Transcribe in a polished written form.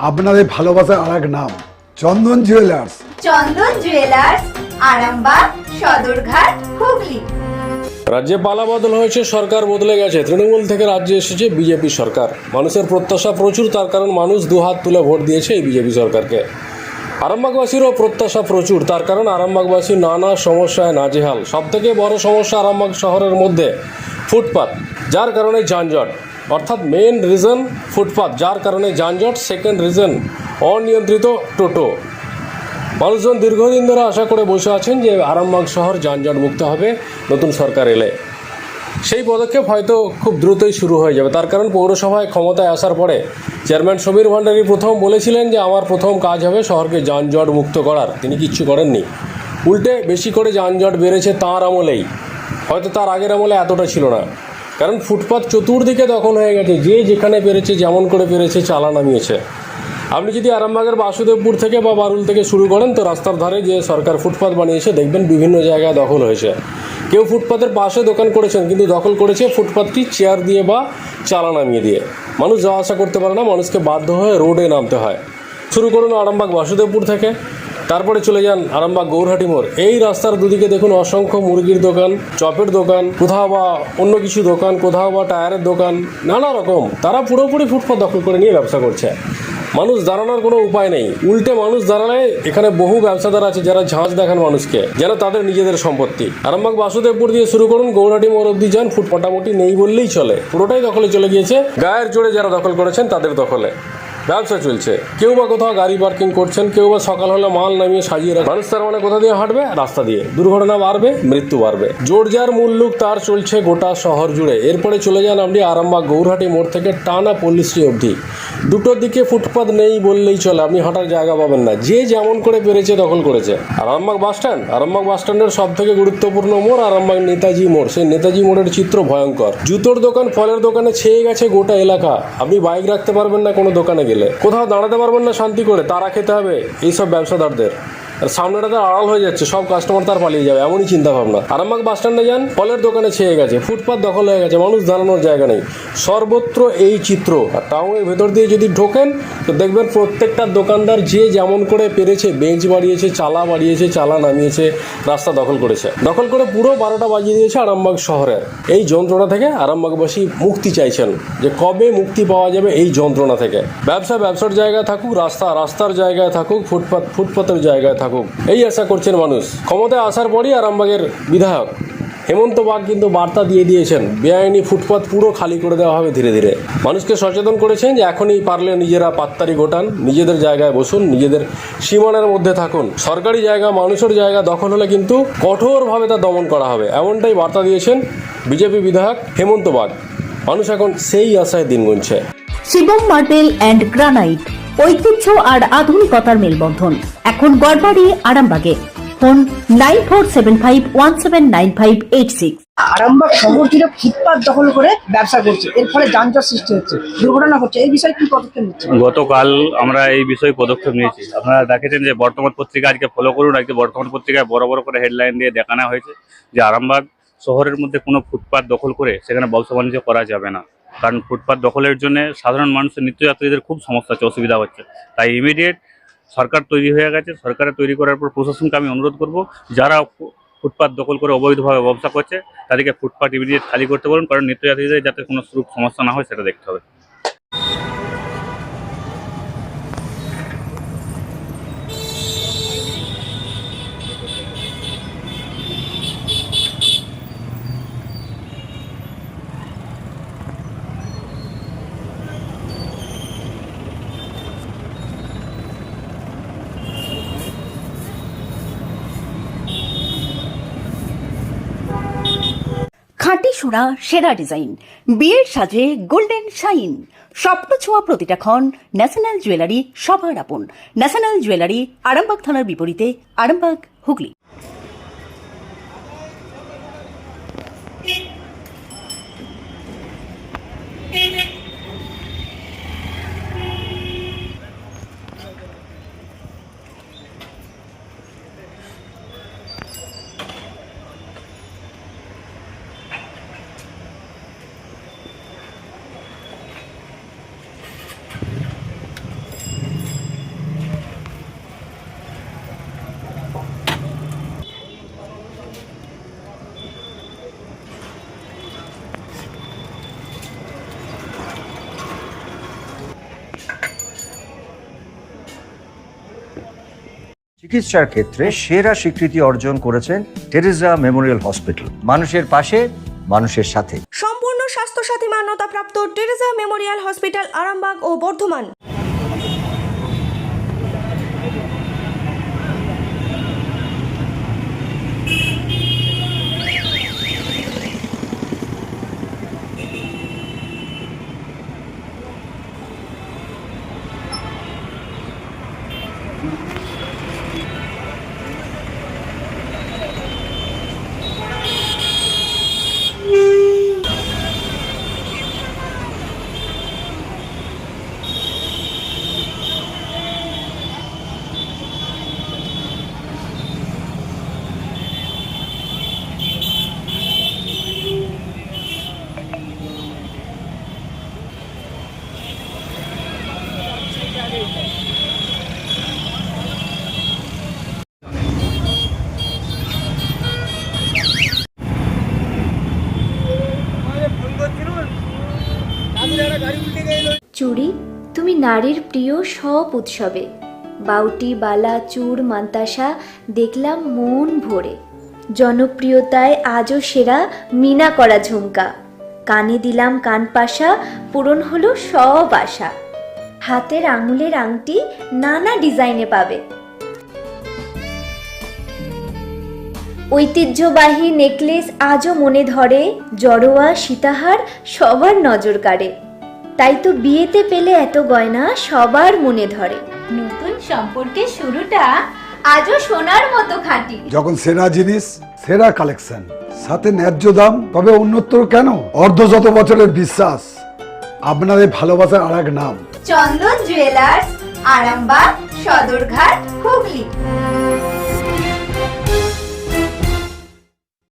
আপনাদের ভালোবাসার আর এক নাম চন্দন জুয়েলার্স। চন্দন জুয়েলার্স, আরামবাগ, সদরঘাট, হুগলি। রাজ্যে পালা বদল হয়েছে, সরকার বদলে গেছে। তৃণমূল থেকে রাজ্যে এসেছে বিজেপি সরকার। মানুষের প্রত্যাশা প্রচুর, তার কারণ মানুষ দুহাত তুলে ভোট দিয়েছে এই বিজেপি সরকারকে। আরামবাগবাসীরও প্রত্যাশা প্রচুর, তার কারণ আরামবাগবাসী নানা সমস্যায় নাজেহাল। সবথেকে বড় সমস্যা আরামবাগ শহরের মধ্যে ফুটপাত, যার কারণে যানজট। অর্থাৎ মেন রিজন ফুটপাত, যার কারণে যানজট। সেকেন্ড রিজন অনিয়ন্ত্রিত টোটো। মানুষজন দীর্ঘদিন ধরে আশা করে বসে আছেন যে আরামবাগ শহর যানজট মুক্ত হবে নতুন সরকার এলে। সেই পদক্ষেপ হয়তো খুব দ্রুতই শুরু হয়ে যাবে। তার কারণ পৌরসভায় ক্ষমতায় আসার পরে চেয়ারম্যান সমীর ভান্ডারী প্রথম বলেছিলেন যে আমার প্রথম কাজ হবে শহরকে যানজট মুক্ত করার। তিনি কিচ্ছু করেননি, উল্টে বেশি করে যানজট বেড়েছে তাঁর আমলেই। হয়তো তার আগের আমলে এতটা ছিল না, কারণ ফুটপাত চতুর্দিকে দখল হয়ে গেছে। যে যেখানে পেরেছে যেমন করে পেরেছে চালা নামিয়েছে। আপনি যদি আরামবাগের বাসুদেবপুর থেকে বা বারুল থেকে শুরু করেন তো রাস্তার ধারে যে সরকার ফুটপাত বানিয়েছে দেখবেন বিভিন্ন জায়গায় দখল হয়েছে। কেউ ফুটপাতের পাশে দোকান করেছেন, কিন্তু দখল করেছে ফুটপাতটি চেয়ার দিয়ে বা চালা নামিয়ে দিয়ে। মানুষ যাওয়া আসা করতে পারে না, মানুষকে বাধ্য হয়ে রোডে নামতে হয়। শুরু করুন আরামবাগ বাসুদেবপুর থেকে, তারপরে চলে যান আরামবাগ গৌরহাটি মোড়। এই রাস্তার দুদিকে দেখুন অসংখ্য মুরগির দোকান, চপের দোকান, কোথাও বা অন্য কিছু দোকান, কোথাও বা টায়ারের দোকান, নানা রকম। তারা পুরোপুরি ফুটপাত দখল করে নিয়ে ব্যবসা করছে। মানুষ দাঁড়ানোর কোনো উপায় নেই, উল্টে মানুষ দাঁড়ালে এখানে বহু ব্যবসাদার আছে যারা ঝাঁজ দেখান মানুষকে যেন তাদের নিজেদের সম্পত্তি। আরামবাগ বাসুদেবপুর দিয়ে শুরু করুন, গৌরহাটি মোড় অব্দি যান, ফুট মোটামুটি নেই বললেই চলে। পুরোটাই দখলে চলে গিয়েছে। গায়ের জোরে যারা দখল করেছেন তাদের দখলে ব্যবসা চলছে। কেউ বা কোথাও গাড়ি পার্কিং করছেন, কেউ বা সকাল হলে মাল নামিয়ে সাজিয়ে রাখে। মানুষ তার মানে কোথা দিয়ে হাঁটবে? রাস্তা দিয়ে। দুর্ঘটনা বাড়বে, মৃত্যু বাড়বে। জোর যার মূল্যুক তার চলছে গোটা শহর জুড়ে। এরপরে চলে যান আপনি আরামবাগ গৌরহাটি মোড় থেকে টানা পল্লীশ্রী অবধি। দুটোর দিকে ফুটপাত নেই বললেই চলে, আপনি হাঁটার জায়গা পাবেন না। যে যেমন করে পেরেছে দখল করেছে। আরামবাগ বাস স্ট্যান্ড, আরামবাগ বাস স্ট্যান্ডের সব থেকে গুরুত্বপূর্ণ মোড় আরামবাগ নেতাজি মোড়। সেই নেতাজি মোড়ের চিত্র ভয়ঙ্কর। জুতোর দোকান, ফলের দোকানে ছেয়ে গেছে গোটা এলাকা। আপনি বাইক রাখতে পারবেন না কোনো দোকানে গেলে, কোথাও দাঁড়াতে পারবেন না শান্তি করে। তারা খেতে হবে এইসব ব্যবসাদারদের। আর সামনেটা তার আড়াল হয়ে যাচ্ছে, সব কাস্টমার তার পালিয়ে যাবে, এমনই চিন্তা ভাবনা। আরামবাগ বাস স্ট্যান্ডে যান, ফলের দোকানে ছেয়ে গেছে, ফুটপাত দখল হয়ে গেছে, মানুষ দাঁড়ানোর জায়গা নেই। সর্বত্র এই চিত্র। আর টাউনের ভেতর দিয়ে যদি ঢোকেন তো দেখবেন প্রত্যেকটা দোকানদার যে যেমন করে পেরেছে বেঞ্চ বাড়িয়েছে, চালা বাড়িয়েছে, চালা নামিয়েছে, রাস্তা দখল করেছে। দখল করে পুরো 12টা বাজিয়ে দিয়েছে আরামবাগ শহরের। এই যন্ত্রণা থেকে আরামবাগবাসী মুক্তি চাইছেন, যে কবে মুক্তি পাওয়া যাবে এই যন্ত্রণা থেকে। ব্যবসা ব্যবসার জায়গায় থাকুক, রাস্তা রাস্তার জায়গায় থাকুক, ফুটপাত ফুটপাতের জায়গায় থাকুক, এই আশা করছেন মানুষ। ক্ষমতায় আসার পরই আরামবাগের বিধায়ক হেমন্ত বাগ কিন্তু বার্তা দিয়ে দিয়েছেন, বেআইনি ফুটপাত পুরো খালি করে দেওয়া হবে ধীরে ধীরে। মানুষকে সচেতন করেছেন যে এখনই পারলে নিজেরা পাত্তারি গোটান, নিজেদের জায়গায় বসুন, নিজেদের সীমানার মধ্যে থাকুন। সরকারি জায়গা, মানুষের জায়গা দখল হলে কিন্তু কঠোরভাবে তা দমন করা হবে, এমনটাই বার্তা দিয়েছেন বিজেপি বিধায়ক হেমন্ত বাগ। মানুষ এখন সেই আশায় দিন গুনছে। শিবম মার্বেল অ্যান্ড গ্রানাইট, ঐতিহ্য আর আধুনিকতার মেলবন্ধন, এখন গড়বাড়ি আরামবাগে। ফোন 9475179586। আরামবাগ শহর জুড়ে ফুটপাত দখল করে ব্যবসা করছে, এর ফলে যানজট সৃষ্টি হচ্ছে, দুর্ঘটনা হচ্ছে। এই বিষয়ে কি পদক্ষেপ নিচ্ছে? গতকাল আমরা এই বিষয়ে পদক্ষেপ নিয়েছি। আপনারা দেখেছেন যে বর্তমান পত্রিকা আজকে ফলো করুন, আজকে বর্তমান পত্রিকায় বড় বড় করে হেডলাইন দিয়ে দেখানো হয়েছে যে আরামবাগ শহরের মধ্যে কোনো ফুটপাত দখল করে সেখানে ব্যবসা বাণিজ্য করা যাবে না। কারণ ফুটপাত দখলের জন্য সাধারণ মানুষের নিত্যযাত্রীদের খুব সমস্যা হচ্ছে, অসুবিধা হচ্ছে। তাই ইমিডিয়েট সরকার তৈরি হয়ে গেছে। সরকারের তৈরি করার পর প্রশাসনকে আমি অনুরোধ করব, যারা ফুটপাত দখল করে অবৈধভাবে ব্যবসা করছে তাদেরকে ফুটপাত ইমিডিয়েট খালি করতে বলুন, কারণ নিত্যযাত্রীদের যাতে কোনো সমস্যা না হয় সেটা দেখতে হবে। খাঁটি সোনা, সেরা ডিজাইন, বিয়ের সাজে গোল্ডেন শাইন। স্বপ্ন ছোঁয়া প্রতিটা ক্ষণ ন্যাশনাল জুয়েলারি সবার আপন। ন্যাশনাল জুয়েলারি, আরামবাগ থানার বিপরীতে, আরামবাগ, হুগলি। চিকিৎসার ক্ষেত্রে সেরা স্বীকৃতি অর্জন করেছেন টেরেজা মেমোরিয়াল হসপিটাল। মানুষের পাশে, মানুষের সাথে। সম্পূর্ণ স্বাস্থ্যসাথী মান্যতাপ্রাপ্ত টেরেজা মেমোরিয়াল হসপিটাল আরামবাগ ও বর্ধমান। চুড়ি, তুমি নারীর প্রিয় সব উৎসবে বাউটি, বালা, চূড়, মান্তাসা দেখলাম মন ভরে। জনপ্রিয়তায় আজও সেরা মিনা করা ঝুমকা, কানে দিলাম কানপাশা, পূরণ হলো সব আশা। হাতের আঙুলের আংটি নানা ডিজাইনে পাবে, ঐতিহ্যবাহী নেকলেস আজও মনে ধরে, জড়োয়া, সীতাহার সবার নজর কাড়ে। তাই তো বিয়েতে পেলে এত গয়না সবার মনে ধরে। নতুন সম্পর্কের শুরুটা আজও সোনার মতো খাঁটি। যখন সেরা জিনিস, সেরা কালেকশন, সাথে ন্যায্য দাম, তবে উন্নতর কেন? অর্ধশত বছরের বিশ্বাস, আপনাদের ভালোবাসার আর এক নাম চন্দন জুয়েলার্স, আরামবাগ, সদরঘাট, হুগলি।